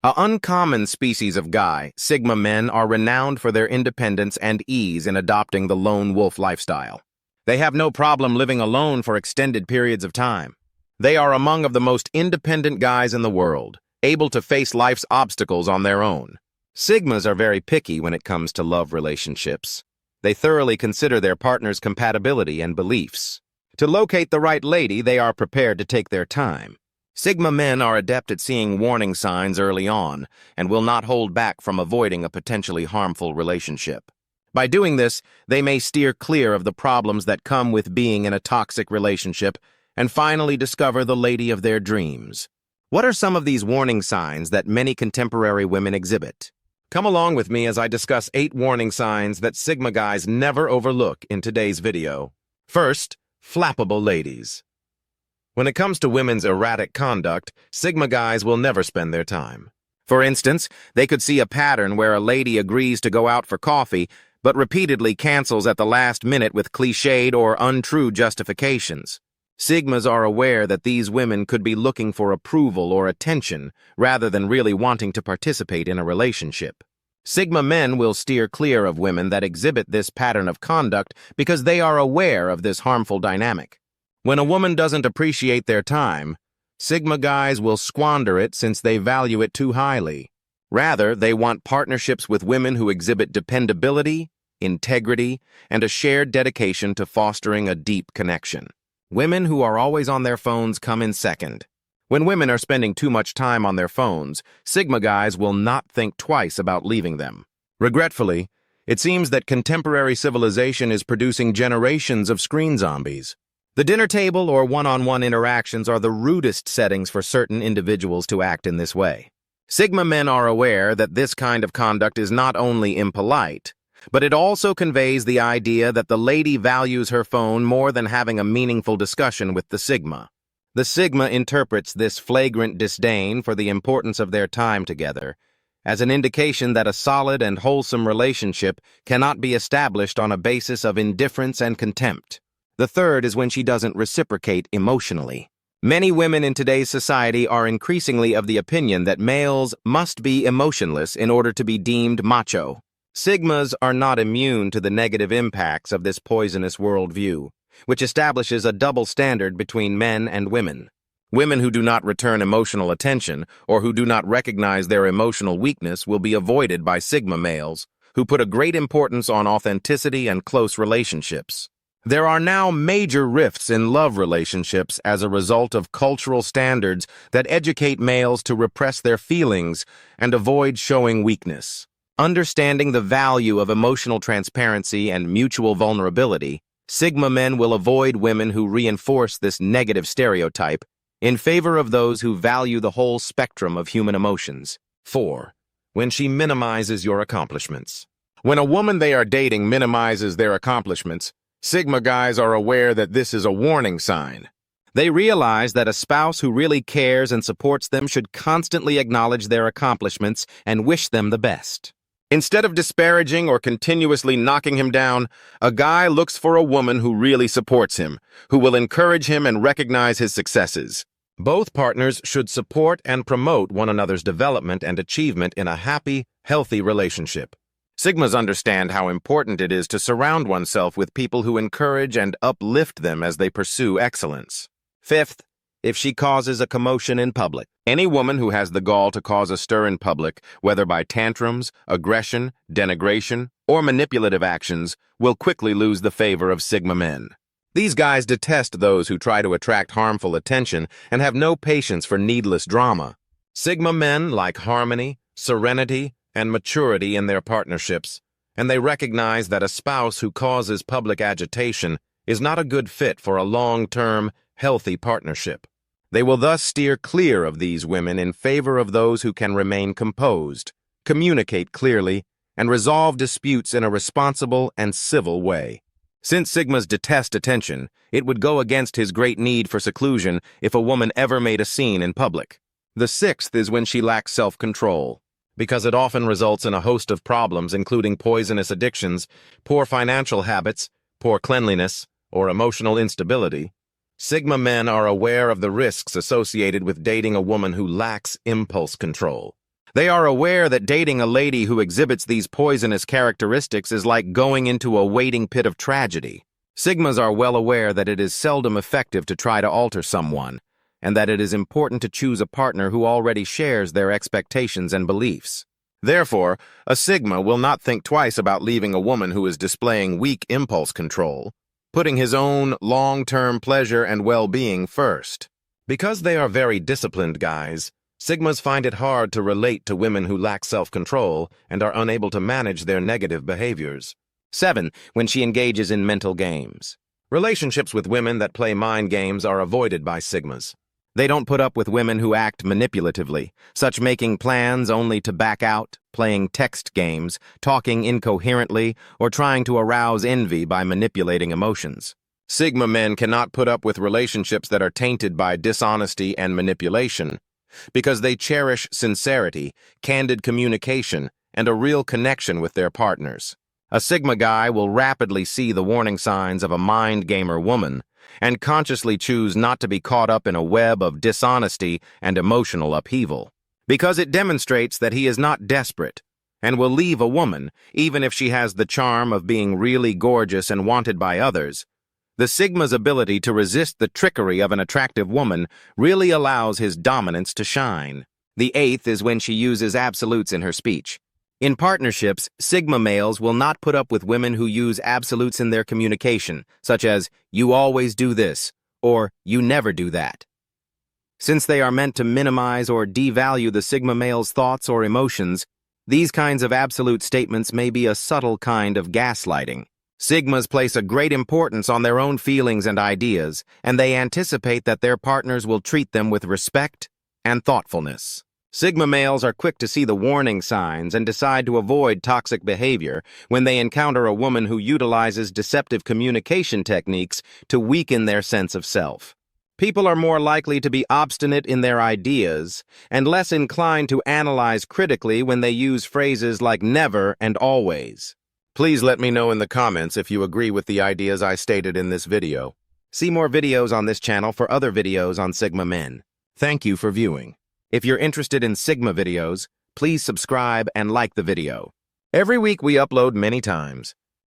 An uncommon species of guy, Sigma men are renowned for their independence and ease in adopting the lone wolf lifestyle. They have no problem living alone for extended periods of time. They are among of the most independent guys in the world, able to face life's obstacles on their own. Sigmas are very picky when it comes to love relationships. They thoroughly consider their partner's compatibility and beliefs. To locate the right lady, they are prepared to take their time. Sigma men are adept at seeing warning signs early on and will not hold back from avoiding a potentially harmful relationship. By doing this, they may steer clear of the problems that come with being in a toxic relationship and finally discover the lady of their dreams. What are some of these warning signs that many contemporary women exhibit? Come along with me as I discuss 8 warning signs that Sigma guys never overlook in today's video. First, flappable ladies. When it comes to women's erratic conduct, Sigma guys will never spend their time. For instance, they could see a pattern where a lady agrees to go out for coffee, but repeatedly cancels at the last minute with cliched or untrue justifications. Sigmas are aware that these women could be looking for approval or attention rather than really wanting to participate in a relationship. Sigma men will steer clear of women that exhibit this pattern of conduct because they are aware of this harmful dynamic. When a woman doesn't appreciate their time, Sigma guys will squander it since they value it too highly. Rather, they want partnerships with women who exhibit dependability, integrity, and a shared dedication to fostering a deep connection. Women who are always on their phones come in second. When women are spending too much time on their phones, Sigma guys will not think twice about leaving them. Regretfully, it seems that contemporary civilization is producing generations of screen zombies. The dinner table or one-on-one interactions are the rudest settings for certain individuals to act in this way. Sigma men are aware that this kind of conduct is not only impolite, but it also conveys the idea that the lady values her phone more than having a meaningful discussion with the Sigma. The Sigma interprets this flagrant disdain for the importance of their time together as an indication that a solid and wholesome relationship cannot be established on a basis of indifference and contempt. The third is when she doesn't reciprocate emotionally. Many women in today's society are increasingly of the opinion that males must be emotionless in order to be deemed macho. Sigmas are not immune to the negative impacts of this poisonous worldview, which establishes a double standard between men and women. Women who do not return emotional attention or who do not recognize their emotional weakness will be avoided by Sigma males, who put a great importance on authenticity and close relationships. There are now major rifts in love relationships as a result of cultural standards that educate males to repress their feelings and avoid showing weakness. Understanding the value of emotional transparency and mutual vulnerability, Sigma men will avoid women who reinforce this negative stereotype in favor of those who value the whole spectrum of human emotions. 4. When she minimizes your accomplishments. When a woman they are dating minimizes their accomplishments, Sigma guys are aware that this is a warning sign. They realize that a spouse who really cares and supports them should constantly acknowledge their accomplishments and wish them the best. Instead of disparaging or continuously knocking him down, a guy looks for a woman who really supports him, who will encourage him and recognize his successes. Both partners should support and promote one another's development and achievement in a happy, healthy relationship. Sigmas understand how important it is to surround oneself with people who encourage and uplift them as they pursue excellence. 5th, if she causes a commotion in public. Any woman who has the gall to cause a stir in public, whether by tantrums, aggression, denigration, or manipulative actions, will quickly lose the favor of Sigma men. These guys detest those who try to attract harmful attention and have no patience for needless drama. Sigma men like harmony, serenity, and maturity in their partnerships, and they recognize that a spouse who causes public agitation is not a good fit for a long-term, healthy partnership. They will thus steer clear of these women in favor of those who can remain composed, communicate clearly, and resolve disputes in a responsible and civil way. Since Sigmas detest attention, it would go against his great need for seclusion if a woman ever made a scene in public. The 6th is when she lacks self-control. Because it often results in a host of problems including poisonous addictions, poor financial habits, poor cleanliness, or emotional instability, Sigma men are aware of the risks associated with dating a woman who lacks impulse control. They are aware that dating a lady who exhibits these poisonous characteristics is like going into a waiting pit of tragedy. Sigmas are well aware that it is seldom effective to try to alter someone, and that it is important to choose a partner who already shares their expectations and beliefs. Therefore, a Sigma will not think twice about leaving a woman who is displaying weak impulse control, putting his own long-term pleasure and well-being first. Because they are very disciplined guys, Sigmas find it hard to relate to women who lack self-control and are unable to manage their negative behaviors. 7. When she engages in mental games. Relationships with women that play mind games are avoided by Sigmas. They don't put up with women who act manipulatively, such making plans only to back out, playing text games, talking incoherently, or trying to arouse envy by manipulating emotions. Sigma men cannot put up with relationships that are tainted by dishonesty and manipulation, because they cherish sincerity, candid communication, and a real connection with their partners. A Sigma guy will rapidly see the warning signs of a mind gamer woman and consciously choose not to be caught up in a web of dishonesty and emotional upheaval, because it demonstrates that he is not desperate and will leave a woman even if she has the charm of being really gorgeous and wanted by others. The Sigma's ability to resist the trickery of an attractive woman really allows his dominance to shine. The 8th is when she uses absolutes in her speech. In partnerships, Sigma males will not put up with women who use absolutes in their communication, such as, "you always do this," or "you never do that." Since they are meant to minimize or devalue the Sigma male's thoughts or emotions, these kinds of absolute statements may be a subtle kind of gaslighting. Sigmas place a great importance on their own feelings and ideas, and they anticipate that their partners will treat them with respect and thoughtfulness. Sigma males are quick to see the warning signs and decide to avoid toxic behavior when they encounter a woman who utilizes deceptive communication techniques to weaken their sense of self. People are more likely to be obstinate in their ideas and less inclined to analyze critically when they use phrases like never and always. Please let me know in the comments if you agree with the ideas I stated in this video. See more videos on this channel for other videos on Sigma men. Thank you for viewing. If you're interested in Sigma videos, please subscribe and like the video. Every week we upload many times.